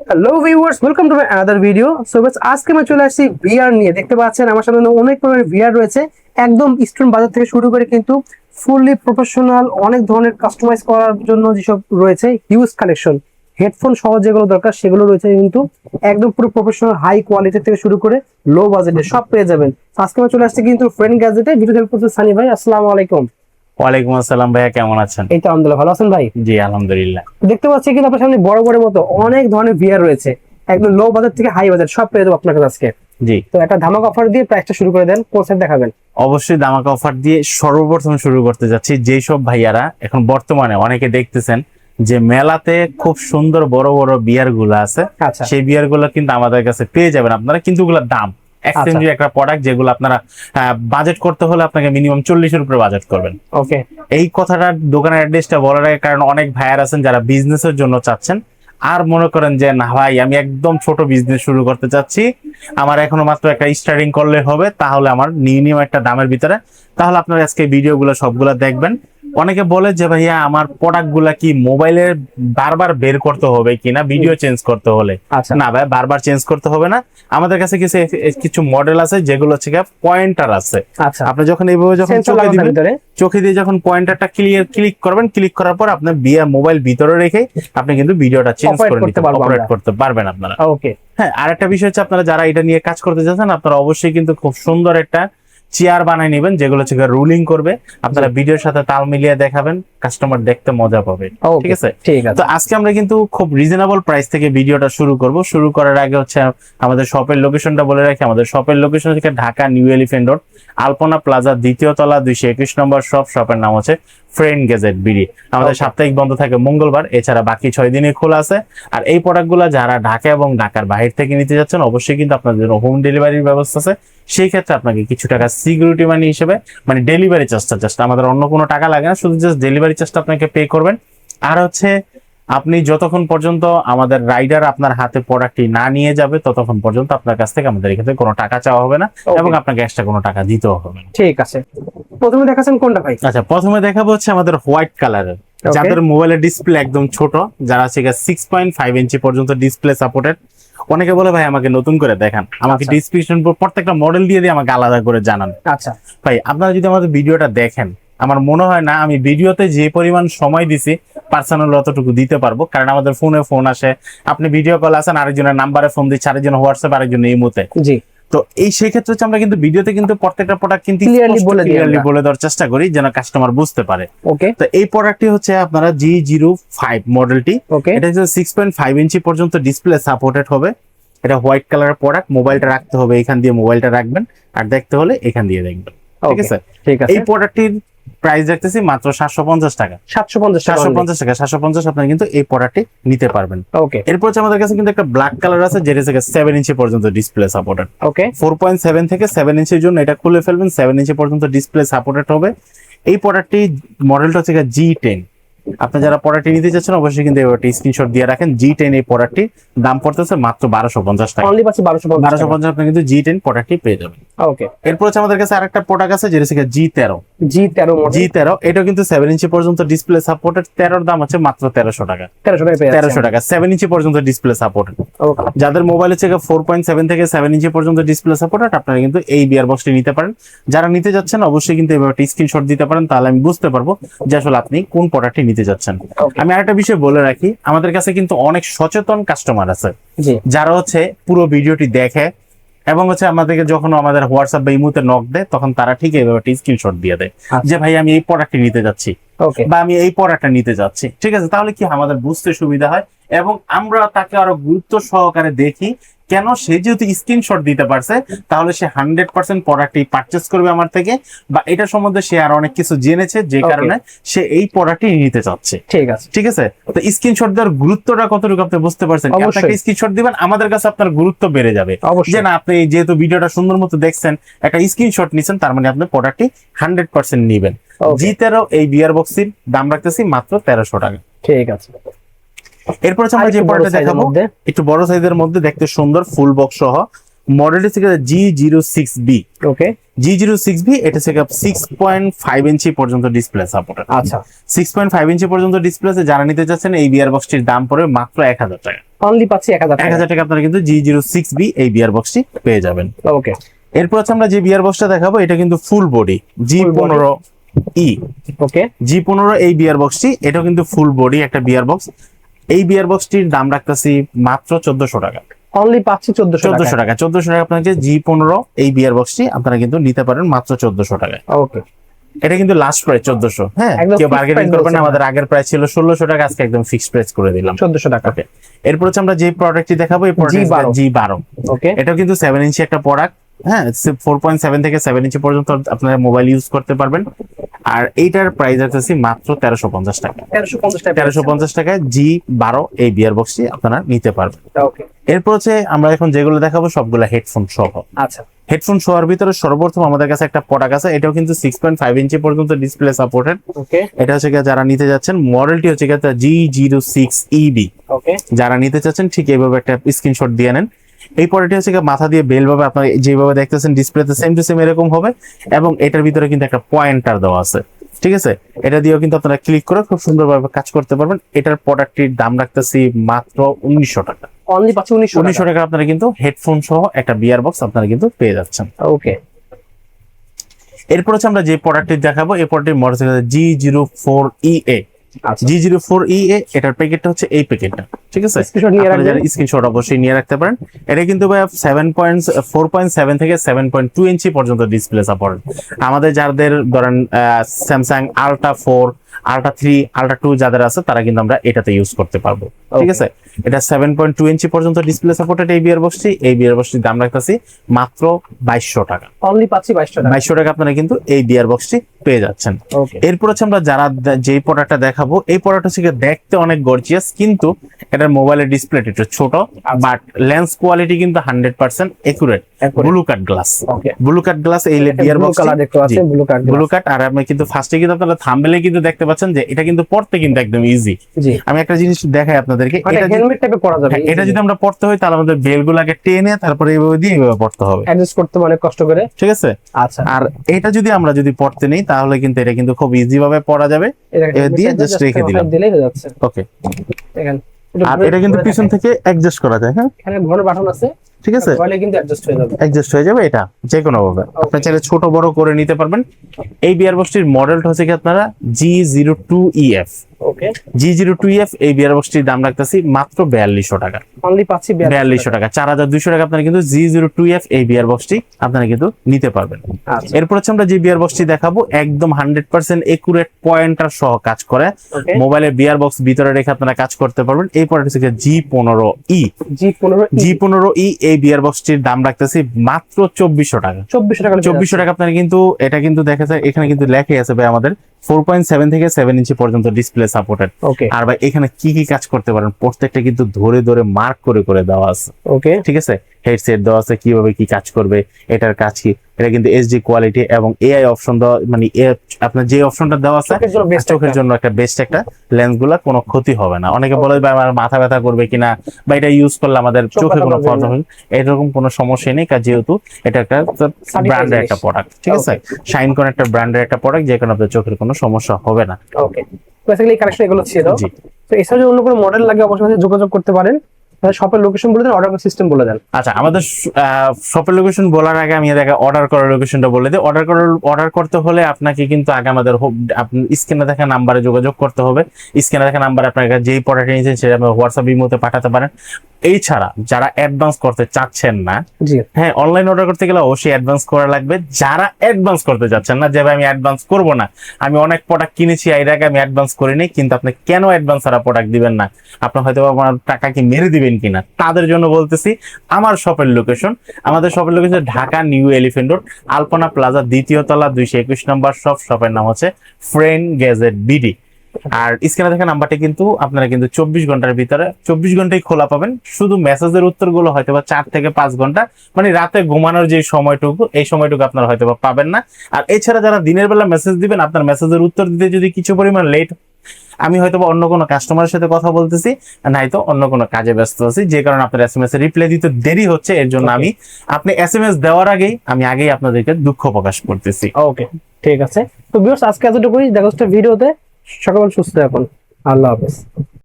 Hello viewers, welcome to my another video. So guys, আজকে আমি চলে আসছি ভিআর নিয়ে। দেখতে পাচ্ছেন আমার সামনে অনেক ধরনের ভিআর রয়েছে, একদম স্টুডেন্ট বাজার থেকে শুরু করে কিন্তু ফুললি প্রফেশনাল অনেক ধরনের কাস্টমাইজ করার জন্য যেসব রয়েছে হিউজ কালেকশন, হেডফোন সহ যেগুলো দরকার সেগুলো রয়েছে, কিন্তু একদম পুরো প্রফেশনাল হাই কোয়ালিটি থেকে শুরু করে লো বাজেটে সব পেয়ে যাবেন। আজকে আমি চলে আসছি কিন্তু ফ্রেন্ড গ্যাজেটে। ভিডিও হেল্প করছে সানি ভাই। আসসালামু আলাইকুম। ওয়ালাইকুম আসসালাম ভাইয়া, কেমন আছেন? এই তো আলহামদুলিল্লাহ, ভালো আছেন ভাই? জি আলহামদুলিল্লাহ। দেখতে পাচ্ছি কিন্তু আপনার সামনে বড় বড় মতো অনেক ধরনের ভিআর রয়েছে, একদম লো বাজেট থেকে হাই বাজেট সব পেয়ে যাবো আপনার কাছে আজকে। জি, তো একটা ধামাকা অফার দিয়ে প্রাইসটা শুরু করে দেন, কোন সেট দেখাবেন? অবশ্যই ধামাকা অফার দিয়ে সর্বপ্রথম শুরু করতে যাচ্ছি। যেই সব ভাইয়ারা এখন বর্তমানে অনেকে দেখতেছেন যে মেলাতে খুব সুন্দর বড় বড় বিয়ার গুলো আছে, আচ্ছা সেই বিয়ার গুলো কিন্তু আমাদের কাছে পেয়ে যাবেন আপনারা, কিন্তু ওগুলোর দাম এক্সচেঞ্জের একটা প্রোডাক্ট, যেগুলো আপনারা বাজেট করতে হলে আপনাকে মিনিমাম 40-এর উপরে বাজেট করবেন। ওকে, এই কথাটা দোকানের অ্যাড্রেসটা বলার আগে, কারণ অনেক ভাইয়ার আছেন যারা বিজনেসের জন্য চাচ্ছেন, আর মনে করেন যে না ভাই আমি একদম ছোট বিজনেস শুরু করতে চাচ্ছি, আমার এখনো মাত্র একটা স্টার্টিং করলে হবে, তাহলে আমার মিনিমাম একটা দামের ভিতরে, তাহলে আপনার আজকে ভিডিওগুলো সবগুলা দেখবেন। অনেকে বলে যে ভাইয়া আমার প্রোডাক্ট গুলা কি মোবাইলের বারবার বের করতে হবে কিনা ভিডিও চেঞ্জ করতে হলে। আচ্ছা না ভাই, বারবার চেঞ্জ করতে হবে না। আমাদের কাছে কিছু কিছু মডেল আছে যেগুলো হচ্ছে পয়েন্টার আছে। আচ্ছা, আপনি যখন এইভাবে যখন চোখে দিবেন, চোখে দিয়ে যখন পয়েন্টারটা ক্লিক করবেন, ক্লিক করার পর আপনি মোবাইল ভিতরে রেখে আপনি কিন্তু ভিডিওটা চেঞ্জ করে নিতে পারবেন, অপারেট করতে পারবেন আপনারা। ওকে, হ্যাঁ, আরেকটা বিষয় হচ্ছে আপনারা যারা এটা নিয়ে কাজ করতে চাচ্ছেন, আপনারা অবশ্যই কিন্তু খুব সুন্দর একটা চেয়ার বানাই নেবেন, যেগুলো হচ্ছে রুলিং করবে। আপনারা ভিডিওর সাথে তাল মিলিয়ে দেখাবেন, কাস্টমার দেখতে মজা পাবে। ঠিক আছে, ঠিক আছে। তো আজকে আমরা কিন্তু খুব রিজনেবল প্রাইস থেকে ভিডিওটা শুরু করব। শুরু করার আগে হচ্ছে আমাদের শপের লোকেশনটা বলে রাখি। আমাদের শপের লোকেশন হচ্ছে Dhaka New Elephant Road, Alpana plaza, দ্বিতীয় তলা, 221 নম্বর শপ। শপের নাম হচ্ছে ফ্রেন্ড গ্যাজেট বিডি। আমাদের সাপ্তাহিক বন্ধ থাকে মঙ্গলবার, এছাড়া বাকি 6 দিনে খোলা আছে। আর এই প্রোডাক্টগুলো যারা ঢাকা এবং ঢাকার বাইরে থেকে নিতে যাচ্ছেন, অবশ্যই কিন্তু আপনাদের জন্য হোম ডেলিভারির ব্যবস্থা আছে। সেই ক্ষেত্রে আপনাকে কিছু টাকা সিকিউরিটি মানি হিসেবে, মানে ডেলিভারি চার্জটা, জাস্ট আমাদের অন্য কোনো টাকা লাগে না, শুধু জাস্ট ডেলিভারি চার্জটা আপনাকে পে করবেন। আর হচ্ছে আপনি যতক্ষণ পর্যন্ত আমাদের রাইডার আপনার হাতে প্রোডাক্টটি না নিয়ে যাবে, ততক্ষণ পর্যন্ত আপনার কাছ থেকে আমাদের এক্ষেত্রে কোনো টাকা চাওয়া হবে না, এবং আপনাকে এক্সট্রা কোনো টাকা দিতেও হবে না। ঠিক আছে, প্রথমে দেখাচ্ছেন কোনটা ভাই? আচ্ছা, প্রথমে দেখাবো হচ্ছে আমাদের হোয়াইট কালারের, যাদের মোবাইলের ডিসপ্লে একদম ছোট, যারা হচ্ছে 6.5 ইঞ্চি পর্যন্ত ডিসপ্লে সাপোর্টেড। অনেকে বলে ভাই আমাকে নতুন করে দেখান, আমাকে ডিসক্রিপশন প্রত্যেকটা মডেল দিয়ে আমাকে আলাদা করে জানান। আচ্ছা ভাই, আপনারা যদি আমাদের ভিডিওটা দেখেন, আমার মনে হয় না আমি ভিডিওতে যে পরিমাণ সময় দিছি পার্সোনাল অতটুকু দিতে পারবো, কারণ আমাদের ফোনে ফোন আসে, আপনি ভিডিও কল আসেন, আরেকজনের নাম্বারে ফোন দিচ্ছে, আরেকজন হোয়াটসঅ্যাপ, আরেকজন ইমোতে। জি, তো এই সেই ক্ষেত্রে হচ্ছে আমরা কিন্তু ভিডিওতে কিন্তু প্রত্যেকটা প্রোডাক্ট কিন্তু ক্লিয়ারলি বলে দেওয়ার চেষ্টা করি, যেন কাস্টমার বুঝতে পারে। ওকে, তো এই প্রোডাক্টটি হচ্ছে আপনারা G05 মডেলটি। এটা হচ্ছে 6.5 ইঞ্চি পর্যন্ত ডিসপ্লে সাপোর্টেড হবে। এটা হোয়াইট কালারের প্রোডাক্ট। মোবাইলটা রাখতে হবে এখান দিয়ে, মোবাইলটা রাখবেন, আর দেখতে হলে এখান দিয়ে দেখবেন। ঠিক আছে, এই প্রোডাক্টটির প্রাইস রাখতেছি মাত্র 750 টাকা। 750 টাকা 750 আপনারা কিন্তু এই প্রোডাক্টটি নিতে পারবেন। ওকে, এরপর হচ্ছে আমাদের কাছে কিন্তু একটা ব্ল্যাক কালার আছে, যেটা থেকে 7 ইঞ্চি পর্যন্ত ডিসপ্লে সাপোর্টেড। ওকে, 4.7 থেকে 7 ইঞ্চির জন্য এটা খুলে ফেলবেন, 7 ইঞ্চি পর্যন্ত ডিসপ্লে সাপোর্টেড হবে। এই প্রোডাক্টটি মডেলটা হচ্ছে G10। আপনি যারা প্রোডাক্টটি নিতে চাচ্ছেন, অবশ্যই কিন্তু একটা স্ক্রিনশট দিয়ে রাখেন। G10 এই প্রোডাক্টটি দাম পড়তেছে মাত্র 1250 টাকা। অনলি 1250 আপনি কিন্তু G10 প্রোডাক্টটি পেয়ে যাবেন। ওকে, এরপর হচ্ছে আমাদের কাছে আরেকটা প্রোডাক্ট আছে, যেটা হচ্ছে G13। এটা কিন্তু 7 ইঞ্চি পর্যন্ত ডিসপ্লে সাপোর্টেড। 13 দাম হচ্ছে মাত্র 1300 টাকা। 1300 টাকা 7 ইঞ্চি পর্যন্ত ডিসপ্লে সাপোর্টেড। যাদের মোবাইল হচ্ছে 4.7 থেকে 7 ইঞ্চি পর্যন্ত ডিসপ্লে সাপোর্টেড, আপনারা কিন্তু এই বিয়ার বক্সটি নিতে পারেন। যারা নিতে যাচ্ছেন, অবশ্যই কিন্তু এভাবে স্ক্রিনশট দিতে পারেন, তাহলে আমি বুঝতে পারবো যে আসলে আপনি কোন প্রোডাক্টটি নিতে যাচ্ছেন। আমি আরেকটা বিষয় বলে রাখি, আমাদের কাছে কিন্তু অনেক সচেতন কাস্টমার আছে, যারা হচ্ছে পুরো ভিডিওটি দেখে, এবং হচ্ছে আমাদেরকে যখন আমাদের হোয়াটসঅ্যাপ বা ইমোতে নক দেয়, তখন তারা ঠিক এইভাবে স্ক্রিনশট দিয়ে দেয় যে ভাই আমি এই প্রোডাক্টটি নিতে যাচ্ছি, বা আমি এই প্রোডাক্টটা নিতে যাচ্ছি। ঠিক আছে, তাহলে কি আমাদের বুঝতে সুবিধা হয়, এবং আমরা তাকে আরো গুরুত্ব সহকারে দেখি। কেন? সে যেহেতু স্ক্রিনশট দিতে পারছে, তাহলে সে 100% প্রোডাক্টটি পারচেজ করবে আমার থেকে, বা এটা সম্বন্ধে সে আর অনেক কিছু জেনেছে, যে কারণে সে এই প্রোডাক্টটি নিতে চাচ্ছে। ঠিক আছে, তো স্ক্রিনশট দেওয়ার গুরুত্বটা কতটুকু আপনি বুঝতে পারছেন? আপনাকে স্ক্রিনশট দিবেন, আমাদের কাছে আপনার গুরুত্ব বেড়ে যাবে, যে না আপনি যেহেতু ভিডিওটা সুন্দর মতো দেখছেন, একটা স্ক্রিনশট নিছেন, তার মানে আপনি প্রোডাক্টটি 100% নিবেন। G13 এই বিয়ার বক্সের দাম রাখতেছি মাত্র 1300 টাকা। ঠিক আছে, এরপর আমরা যে প্রোডাক্টটা দেখাবো, একটু বড় সাইজের মধ্যে, দেখতে সুন্দর, ফুল বক্স সহ। মডেলটি থেকে G06B। ওকে, G06B এটা থেকে 6.5 ইঞ্চি পর্যন্ত ডিসপ্লে সাপোর্টেড। আচ্ছা, 6.5 ইঞ্চি পর্যন্ত ডিসপ্লে যারা নিতে চাচ্ছেন, এই বিয়ার বক্সটির দাম পড়বে মাত্র 1000 টাকা। অনলি পাচ্ছি 1000 টাকা। 1000 টাকা আপনারা কিন্তু G06B এই বিয়ার বক্সটি পেয়ে যাবেন। ওকে, এরপর হচ্ছে আমরা যে বিয়ার বক্সটা দেখাবো এটা কিন্তু ফুল বডি G15E। ওকে, G15 এই বিয়ার বক্সটি, এটাও কিন্তু ফুল বডি একটা বিয়ার বক্স। এই বিয়ার বক্সটির দাম রাখতেছি মাত্র 1400 টাকা। অনলি পাচ্ছি 1400 টাকা। 1400 টাকা আপনাকে G15 এই বিয়ার বক্সটি আপনারা কিন্তু নিতে পারেন মাত্র 1400 টাকায়। ওকে, এটা কিন্তু লাস্ট প্রাইস 1400। হ্যাঁ, একদম কেউ fixed বার্গেনিং price করবেন না, বলছেন। আমাদের আগের প্রাইস ছিল 1600 টাকা, আজকে একদম ফিক্সড প্রাইস করে দিলাম 1400 টাকা। ওকে। এরপর হচ্ছে আমরা যে প্রোডাক্টটি দেখাবো এই প্রোডাক্টটা G12। ওকে, এটাও কিন্তু 7 ইঞ্চি একটা প্রোডাক্ট। হ্যাঁ, 4.7 থেকে 7 ইঞ্চি পর্যন্ত আপনারা মোবাইল ইউজ করতে পারবেন। আর এইটার প্রাইস আছে মাত্র 1350 টাকা। 1350 টাকা। 1350 টাকায় G12 এই বিয়ার বক্সটি আপনারা নিতে পারবেন। ওকে, এরপর হচ্ছে আমরা এখন যেগুলো দেখাবো সবগুলো হেডফোন সহ। আচ্ছা, হেডফোন শোয়ার ভিতরে সর্বপ্রথম আমাদের কাছে একটা প্রোডাক্ট আছে, এটাও কিন্তু 6.5 ইঞ্চি পর্যন্ত ডিসপ্লে সাপোর্টেড। ওকে, এটা হচ্ছে যারা নিতে যাচ্ছেন, মডেলটি হচ্ছে G06EB। ওকে, যারা নিতে চাচ্ছেন ঠিক এইভাবে একটা স্ক্রিনশট দিয়ে নেন। এই পরেটি হচ্ছে মাথা দিয়ে বেল ভাবে আপনারা যেভাবে দেখতেছেন ডিসপ্লেতে সেম টু সেম এরকম হবে, এবং এটার ভিতরে কিন্তু একটা পয়েন্টার দেওয়া আছে। ঠিক আছে, এটা দিয়েও কিন্তু আপনারা ক্লিক করে খুব সুন্দরভাবে কাজ করতে পারবেন। এটার প্রোডাক্টটির দাম রাখতেছি মাত্র 1900 টাকা। অনলি পাচ্ছি 1900 টাকা আপনারা কিন্তু হেডফোন সহ একটা বিয়ার বক্স আপনারা কিন্তু পেয়ে যাচ্ছেন। ওকে, এরপর হচ্ছে আমরা যে প্রোডাক্টটি দেখাবো এই প্রোডাক্টটির মডেল হচ্ছে G04EA। G04EA এটার প্যাকেটটা হচ্ছে এই প্যাকেটটা। ঠিক আছে, স্ক্রিনশট অবশ্যই নিয়ে রাখতে পারেন। এটা কিন্তু ভাই 4.7 থেকে 7.2 ইঞ্চি পর্যন্ত ডিসপ্লে সাপোর্ট। আমাদের যাদের ধরেন স্যামসাং আলট্রা 4, আলট্রা 3, আলট্রা 2 যাদের আছে তারা কিন্তু আমরা এটাতে ইউজ করতে পারবো। ঠিক আছে, এটা 7.2 ইঞ্চি পর্যন্ত ডিসপ্লে সাপোর্টেড এই বিয়ার বক্সটি। এই বিয়ার বক্সটির দাম রাখতেছি মাত্র 2200 টাকা। অনলি পাচ্ছি 2200 টাকা। 2200 টাকা আপনারা কিন্তু এই বিয়ার বক্সটি পেয়ে যাচ্ছেন। এরপর হচ্ছে আমরা যারা যেই প্রোডাক্টটা দেখাবো এই প্রোডাক্ট হচ্ছে দেখতে অনেক গর্জিয়াস, কিন্তু এটার মোবাইলের ডিসপ্লে একটু ছোট, বাট লেন্স কোয়ালিটি কিন্তু 100% একুরেট। ব্লু কাট গ্লাস, ব্লু কাট গ্লাস এই বিয়ার বক্স ব্লু কাট। আর আপনি কিন্তু ফার্স্টে কিন্তু আপনারা থাম্বনেলে কিন্তু দেখতে পাচ্ছেন যে এটা কিন্তু পড়তে কিন্তু একদম ইজি। আমি একটা জিনিস দেখাই আপনাদেরকে, এটা হেলমেট টাইপে পড়া যাবে। এটা যদি আমরা পড়তে হয় তাহলে আমাদের বেলগুলোকে টেনে তারপরে এইভাবে দিয়ে এইভাবে পড়তে হবে, অ্যাডজাস্ট করতে অনেক কষ্ট করে। ঠিক আছে, আচ্ছা। আর এটা যদি আমরা পড়তে নেই তাহলে কিন্তু এটা কিন্তু খুব ইজি ভাবে পড়া যাবে। এটা দিয়ে জাস্ট রেখে দিলাম, দিলেই হয়ে যাচ্ছে। ওকে, দেখেন আর এটা কিন্তু পিছন থেকে অ্যাডজাস্ট করা যায়। হ্যাঁ, এখানে ঘন বাটন আছে। ঠিক আছে, তাহলে কিন্তু অ্যাডজাস্ট হয়ে যাবে এটা যে কোনো ভাবে। আপনি চাইলে ছোট বড় করে নিতে পারবেন। এই বিয়ার বক্সটির মডেলটা হচ্ছে কি আপনারা G02EF। ওকে, G02EF এই বিয়ার বক্সটির দাম রাখতেছি মাত্র 4200 টাকা। অনলি পাচ্ছি 4200 টাকা। 4200 টাকা আপনারা কিন্তু G02EF এই বিয়ার বক্সটি আপনারা কিন্তু নিতে পারবেন। এরপর হচ্ছে আমরা যে বিয়ার বক্সটি দেখাবো একদম 100% একুরেট পয়েন্টার সহ কাজ করে। মোবাইলের বিয়ার বক্স ভিতরে রেখে আপনারা কাজ করতে পারবেন। এই প্রোডাক্ট হচ্ছে G15E। G15E এই বিয়ার বক্সটির দাম রাখতেছি মাত্র 2400 টাকা। 2400 টাকা আপনারা কিন্তু এটা কিন্তু দেখা যায় এখানে কিন্তু লেখাই আছে ভাই আমাদের 4.7 থেকে 7 ইঞ্চি পর্যন্ত ডিসপ্লে সাপোর্টেড। আর ভাই এখানে কি কি কাজ করতে পারেন প্রত্যেকটা কিন্তু ধরে ধরে মার্ক করে করে দেওয়া আছে। ওকে, ঠিক আছে, হেডসেট দেওয়া আছে কিভাবে কি কাজ করবে, এটার কাজ কি। এটা কিন্তু এইচডি কোয়ালিটি এবং এআই অপশন দেওয়া, মানে আপনার যে অপশনটা দেওয়া আছে চোখের জন্য একটা বেস্ট একটা লেন্স গুলা কোনো ক্ষতি হবে না। অনেকে বলে ভাই আমার মাথা ব্যথা করবে কিনা বা এটা ইউজ করলে আমাদের চোখে কোনো প্রবলেম হবে, এরকম কোনো সমস্যা নেই। কারণ যেহেতু এটা একটা ব্র্যান্ডের একটা প্রোডাক্ট, ঠিক আছে, শাইন কোন একটা ব্র্যান্ডের একটা প্রোডাক্ট, যে কারণে আপনাদের চোখের কোনো সমস্যা হবে না। ওকে, বেসিক্যালি কালেকশন এগুলো ছিল। তো এছাড়া যদি অন্য কোনো মডেল লাগে অবশ্যই যোগাযোগ করতে পারেন। শপের লোকেশন বলে দেন, অর্ডার সিস্টেম বলে দেন। আচ্ছা, আমাদের শপের লোকেশন বলার আগে আমি অর্ডার করার লোকেশনটা বলে দিই। অর্ডার করতে হলে আপনাকে কিন্তু আগে আমাদের স্ক্রিনে দেখা নাম্বারে যোগাযোগ করতে হবে। স্ক্রিনে দেখা নাম্বারে আপনার যেই প্রোডাক্ট নিয়েছেন সেটা হোয়াটসঅ্যাপ ইমোতে পাঠাতে পারেন। এই ছাড়া যারা অ্যাডভান্স করতে চাচ্ছেন না, হ্যাঁ, অনলাইন অর্ডার করতে গেলে অবশ্যই অ্যাডভান্স করা লাগবে। যারা অ্যাডভান্স করতে চাচ্ছেন না, যে ভাই আমি অ্যাডভান্স করবো না, আমি অনেক প্রোডাক্ট কিনেছি এর আগে আমি অ্যাডভান্স করিনি, কিন্তু আপনি কেন অ্যাডভান্স ছাড়া প্রোডাক্ট দিবেন না, আপনার হয়তো আপনার টাকা কি মেরে দিবেন কিনা, তাদের জন্য বলতেছি আমার শপের লোকেশন। আমাদের শপের location Dhaka New Elephant Road, Alpana plaza, 2য় তলা, 221 নম্বর শপ। শপের নাম হচ্ছে ফ্রেন্ড গ্যাজেট বিডি। আর স্ক্রিনে দেখা নাম্বারটা কিন্তু আপনারা কিন্তু 24 ঘন্টার ভিতরে 24 ঘন্টাই খোলা পাবেন। শুধু মেসেজের উত্তরগুলো হয়তো বা 4 থেকে 5 ঘন্টা, মানে রাতে ঘুমানোর যে সময়টুকু, এই সময়টুকু আপনারা হয়তো বা পাবেন না। আর এছাড়া যারা দিনের বেলা মেসেজ দিবেন, আপনার মেসেজের উত্তর দিতে যদি কিছু পরিমাণ লেট, আমি হয়তো অন্য কোনো কাস্টমারের সাথে কথা বলতেছি, নয়তো অন্য কোনো কাজে ব্যস্ত আছি, যে কারণে আপনার এসএমএস এর রিপ্লাই দিতে দেরি হচ্ছে। এর জন্য আপনি এসএমএস দেওয়ার আগেই আমি আপনাদেরকে দুঃখ প্রকাশ করতেছি। ওকে, ঠিক আছে। তো ভিউয়ার্স, আজকে এতটুকুই। দেখা হচ্ছে ভিডিওতে। সকল সুস্থ থাকুন। আল্লাহ হাফেজ।